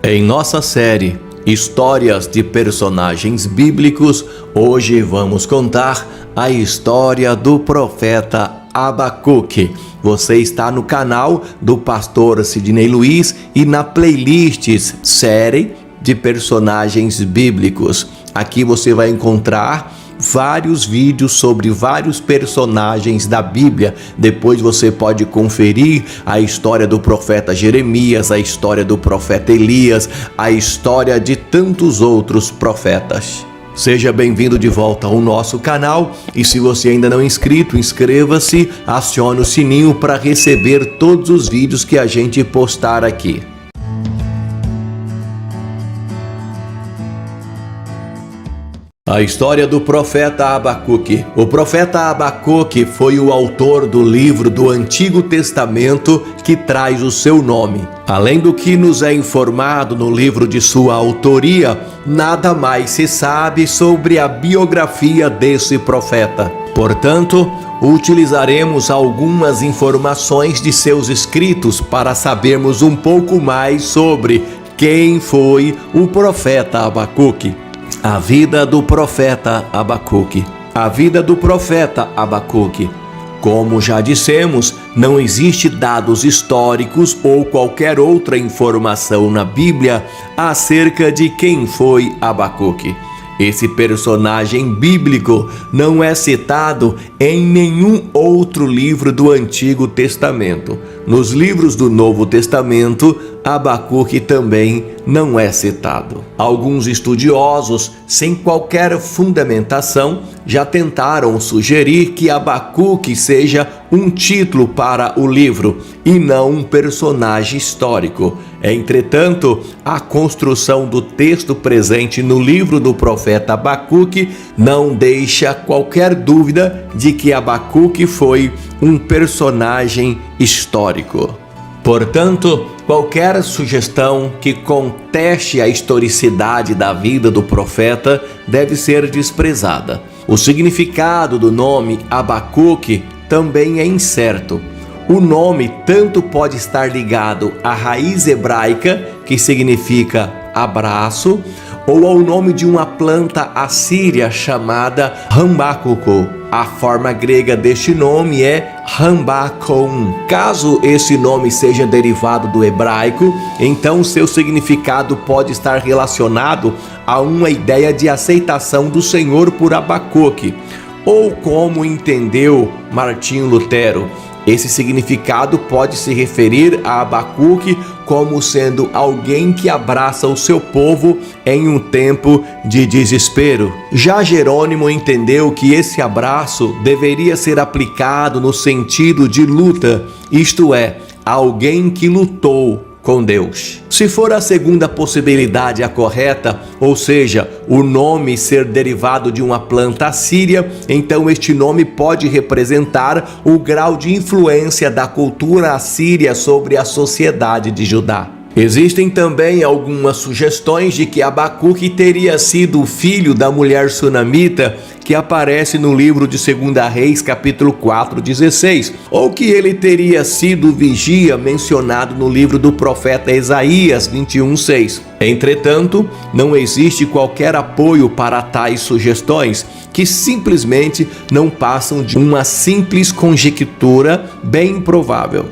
Em nossa série Histórias de Personagens Bíblicos, hoje vamos contar a história do profeta Abacuque. Você está no canal do pastor Sidney Luiz e na playlist Série de Personagens Bíblicos. Aqui você vai encontrar vários vídeos sobre vários personagens da Bíblia. Depois você pode conferir a história do profeta Jeremias, a história do profeta Elias, a história de tantos outros profetas. Seja bem-vindo de volta ao nosso canal e se você ainda não é inscrito, inscreva-se, acione o sininho para receber todos os vídeos que a gente postar aqui. A história do profeta Abacuque. O profeta Abacuque foi o autor do livro do Antigo Testamento que traz o seu nome. Além do que nos é informado no livro de sua autoria, nada mais se sabe sobre a biografia desse profeta. Portanto, utilizaremos algumas informações de seus escritos para sabermos um pouco mais sobre quem foi o profeta Abacuque. A vida do profeta Abacuque. A vida do profeta Abacuque. Como já dissemos, não existe dados históricos ou qualquer outra informação na Bíblia acerca de quem foi Abacuque. Esse personagem bíblico não é citado em nenhum outro livro do Antigo Testamento. Nos livros do Novo Testamento, Abacuque também não é citado. Alguns estudiosos, sem qualquer fundamentação, já tentaram sugerir que Abacuque seja um título para o livro e não um personagem histórico. Entretanto, a construção do texto presente no livro do profeta Abacuque não deixa qualquer dúvida de que Abacuque foi um personagem histórico. Portanto, qualquer sugestão que conteste a historicidade da vida do profeta deve ser desprezada. O significado do nome Abacuque também é incerto. O nome tanto pode estar ligado à raiz hebraica, que significa abraço, ou ao nome de uma planta assíria chamada Rambacuco. A forma grega deste nome é Rambacon. Caso esse nome seja derivado do hebraico, então seu significado pode estar relacionado a uma ideia de aceitação do Senhor por Abacuque, ou como entendeu Martinho Lutero. Esse significado pode se referir a Abacuque como sendo alguém que abraça o seu povo em um tempo de desespero. Já Jerônimo entendeu que esse abraço deveria ser aplicado no sentido de luta, isto é, alguém que lutou com Deus. Se for a segunda possibilidade a correta, ou seja, o nome ser derivado de uma planta assíria, então este nome pode representar o grau de influência da cultura assíria sobre a sociedade de Judá. Existem também algumas sugestões de que Abacuque teria sido o filho da mulher sunamita que aparece no livro de 2 Reis, capítulo 4, 16, ou que ele teria sido o vigia mencionado no livro do profeta Isaías 21, 6. Entretanto, não existe qualquer apoio para tais sugestões, que simplesmente não passam de uma simples conjectura bem improvável.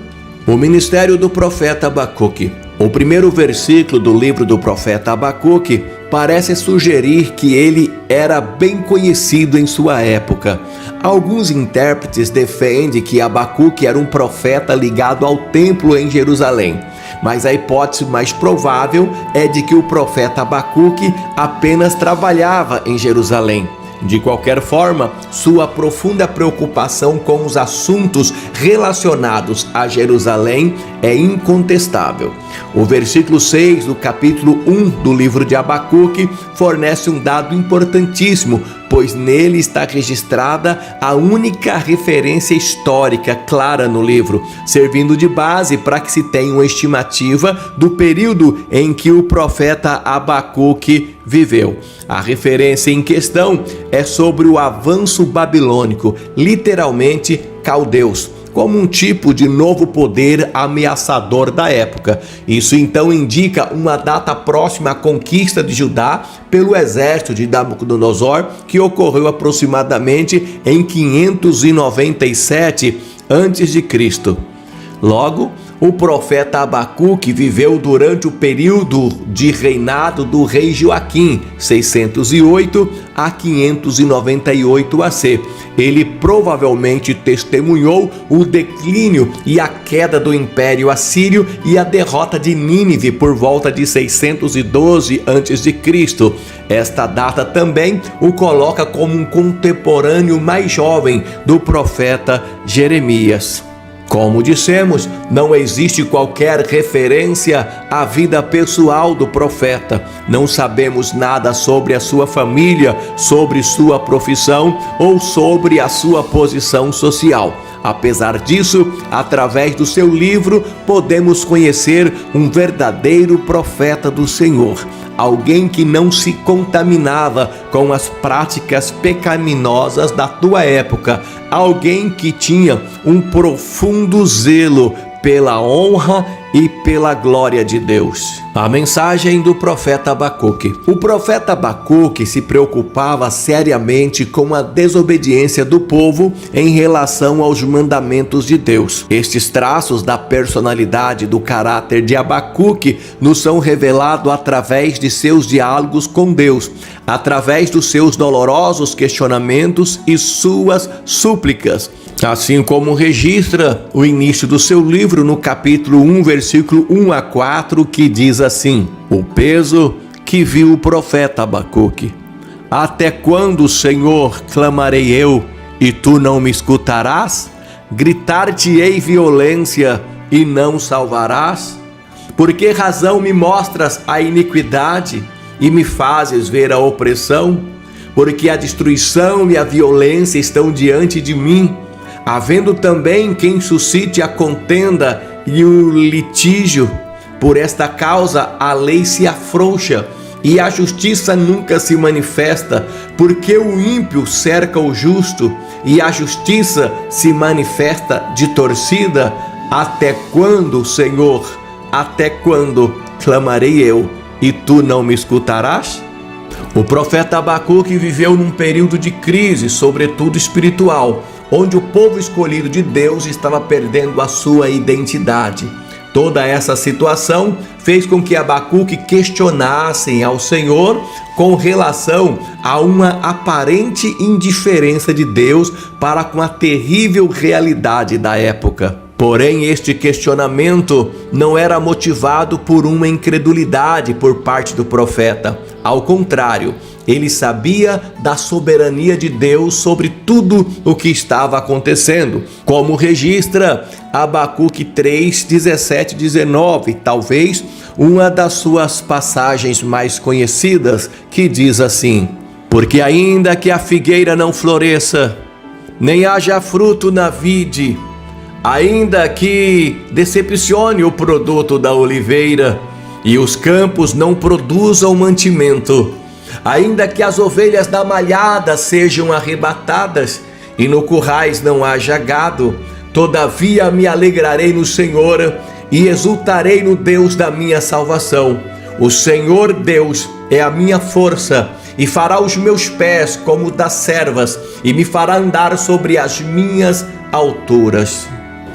O ministério do profeta Abacuque. O primeiro versículo do livro do profeta Abacuque parece sugerir que ele era bem conhecido em sua época. Alguns intérpretes defendem que Abacuque era um profeta ligado ao templo em Jerusalém, mas a hipótese mais provável é de que o profeta Abacuque apenas trabalhava em Jerusalém. De qualquer forma, sua profunda preocupação com os assuntos relacionados a Jerusalém é incontestável. O versículo 6 do capítulo 1 do livro de Abacuque fornece um dado importantíssimo, pois nele está registrada a única referência histórica clara no livro, servindo de base para que se tenha uma estimativa do período em que o profeta Abacuque viveu. A referência em questão é sobre o avanço babilônico, literalmente caldeus, como um tipo de novo poder ameaçador da época. Isso então indica uma data próxima à conquista de Judá pelo exército de Nabucodonosor, que ocorreu aproximadamente em 597 a.C. Logo, o profeta Abacuque viveu durante o período de reinado do rei Joaquim, 608 a 598 AC. Ele provavelmente testemunhou o declínio e a queda do Império Assírio e a derrota de Nínive por volta de 612 a.C. Esta data também o coloca como um contemporâneo mais jovem do profeta Jeremias. Como dissemos, não existe qualquer referência à vida pessoal do profeta. Não sabemos nada sobre a sua família, sobre sua profissão ou sobre a sua posição social. Apesar disso, através do seu livro, podemos conhecer um verdadeiro profeta do Senhor. Alguém que não se contaminava com as práticas pecaminosas da tua época. Alguém que tinha um profundo zelo pela honra e pela glória de Deus. A mensagem do profeta Abacuque. O profeta Abacuque se preocupava seriamente com a desobediência do povo em relação aos mandamentos de Deus. Estes traços da personalidade do caráter de Abacuque nos são revelados através de seus diálogos com Deus, através dos seus dolorosos questionamentos e suas súplicas. Assim como registra o início do seu livro no capítulo 1, versículo 1 a 4, que diz assim: o peso que viu o profeta Abacuque. Até quando, Senhor, clamarei eu, e tu não me escutarás? Gritar-te-ei violência, e não salvarás? Por que razão me mostras a iniquidade, e me fazes ver a opressão? Porque a destruição e a violência estão diante de mim, havendo também quem suscite a contenda e o litígio. Por esta causa a lei se afrouxa e a justiça nunca se manifesta, porque o ímpio cerca o justo e a justiça se manifesta de torcida. Até quando, Senhor? Até quando clamarei eu e tu não me escutarás? O profeta Abacuque viveu num período de crise, sobretudo espiritual, onde o povo escolhido de Deus estava perdendo a sua identidade. Toda essa situação fez com que Abacuque questionasse ao Senhor com relação a uma aparente indiferença de Deus para com a terrível realidade da época. Porém, este questionamento não era motivado por uma incredulidade por parte do profeta. Ao contrário, ele sabia da soberania de Deus sobre tudo o que estava acontecendo, como registra Abacuque 3, 17 e 19, talvez uma das suas passagens mais conhecidas, que diz assim: porque ainda que a figueira não floresça, nem haja fruto na vide, ainda que decepcione o produto da oliveira, e os campos não produzam mantimento, ainda que as ovelhas da malhada sejam arrebatadas, e no currais não haja gado, todavia me alegrarei no Senhor, e exultarei no Deus da minha salvação. O Senhor Deus é a minha força, e fará os meus pés como das servas, e me fará andar sobre as minhas alturas.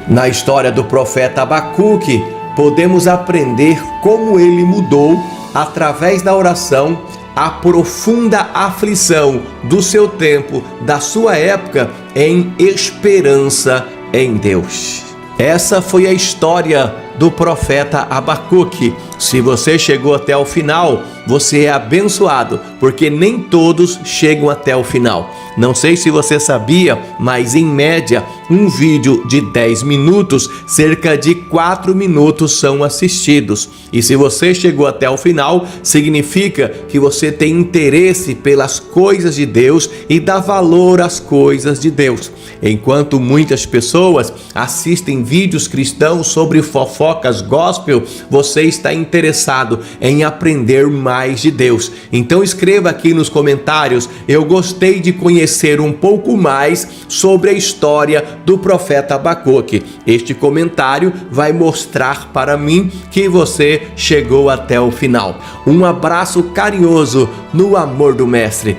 Na história do profeta Abacuque, podemos aprender como ele mudou, através da oração, a profunda aflição do seu tempo, da sua época, em esperança em Deus. Essa foi a história do profeta Abacuque. Se você chegou até o final, você é abençoado, porque nem todos chegam até o final. Não sei se você sabia, mas em média, um vídeo de 10 minutos, cerca de 4 minutos são assistidos. E se você chegou até o final, significa que você tem interesse pelas coisas de Deus e dá valor às coisas de Deus. Enquanto muitas pessoas assistem vídeos cristãos sobre fofocas fofocas, gospel, você está interessado em aprender mais de Deus. Então escreva aqui nos comentários: eu gostei de conhecer um pouco mais sobre a história do profeta Abacuque. Este comentário vai mostrar para mim que você chegou até o final. Um abraço carinhoso no amor do Mestre.